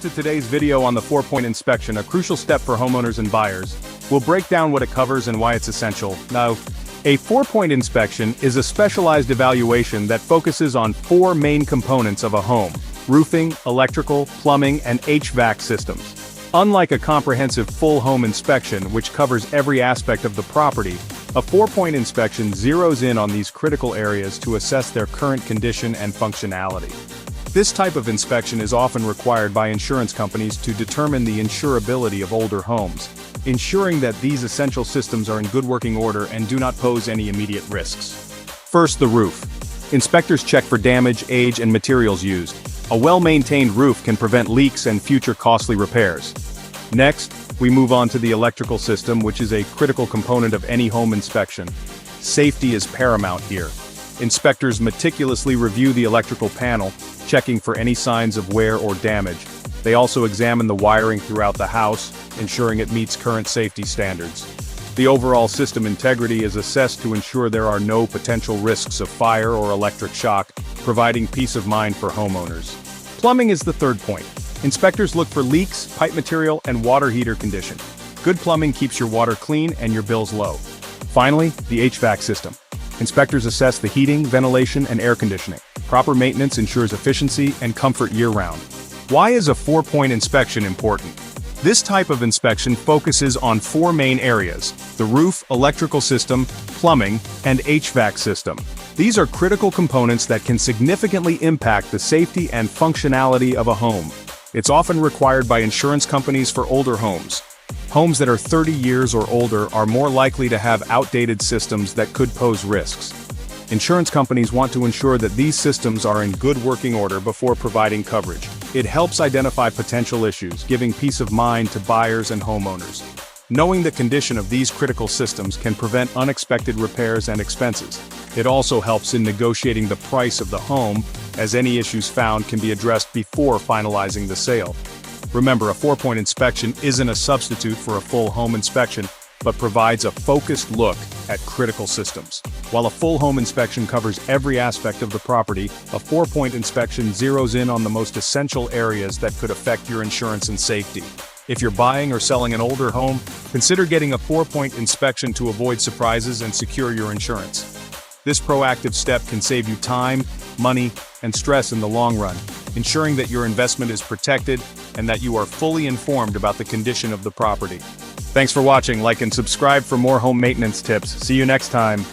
to today's video on the 4-point inspection, a crucial step for homeowners and buyers. We'll break down what it covers and why it's essential. Now, a 4-point inspection is a specialized evaluation that focuses on 4 main components of a home: roofing, electrical, plumbing, and HVAC systems. Unlike a comprehensive full home inspection, which covers every aspect of the property, a 4-point inspection zeroes in on these critical areas to assess their current condition and functionality. This type of inspection is often required by insurance companies to determine the insurability of older homes, ensuring that these essential systems are in good working order and do not pose any immediate risks. First, the roof. Inspectors check for damage, age, and materials used. A well-maintained roof can prevent leaks and future costly repairs. Next, we move on to the electrical system, which is a critical component of any home inspection. Safety is paramount here. Inspectors meticulously review the electrical panel, checking for any signs of wear or damage. They also examine the wiring throughout the house, ensuring it meets current safety standards. The overall system integrity is assessed to ensure there are no potential risks of fire or electric shock, providing peace of mind for homeowners. Plumbing is the third point. Inspectors look for leaks, pipe material, and water heater condition. Good plumbing keeps your water clean and your bills low. Finally, the HVAC system. Inspectors assess the heating, ventilation, and air conditioning. Proper maintenance ensures efficiency and comfort year-round. Why is a 4-point inspection important? This type of inspection focuses on 4 main areas: the roof, electrical system, plumbing, and HVAC system. These are critical components that can significantly impact the safety and functionality of a home. It's often required by insurance companies for older homes. Homes that are 30 years or older are more likely to have outdated systems that could pose risks. Insurance companies want to ensure that these systems are in good working order before providing coverage. It helps identify potential issues, giving peace of mind to buyers and homeowners. Knowing the condition of these critical systems can prevent unexpected repairs and expenses. It also helps in negotiating the price of the home, as any issues found can be addressed before finalizing the sale. Remember, a 4-point inspection isn't a substitute for a full home inspection, but provides a focused look at critical systems. While a full home inspection covers every aspect of the property, a 4-point inspection zeroes in on the most essential areas that could affect your insurance and safety. If you're buying or selling an older home, consider getting a 4-point inspection to avoid surprises and secure your insurance. This proactive step can save you time, money, and stress in the long run, ensuring that your investment is protected and that you are fully informed about the condition of the property. Thanks for watching. Like and subscribe for more home maintenance tips. See you next time.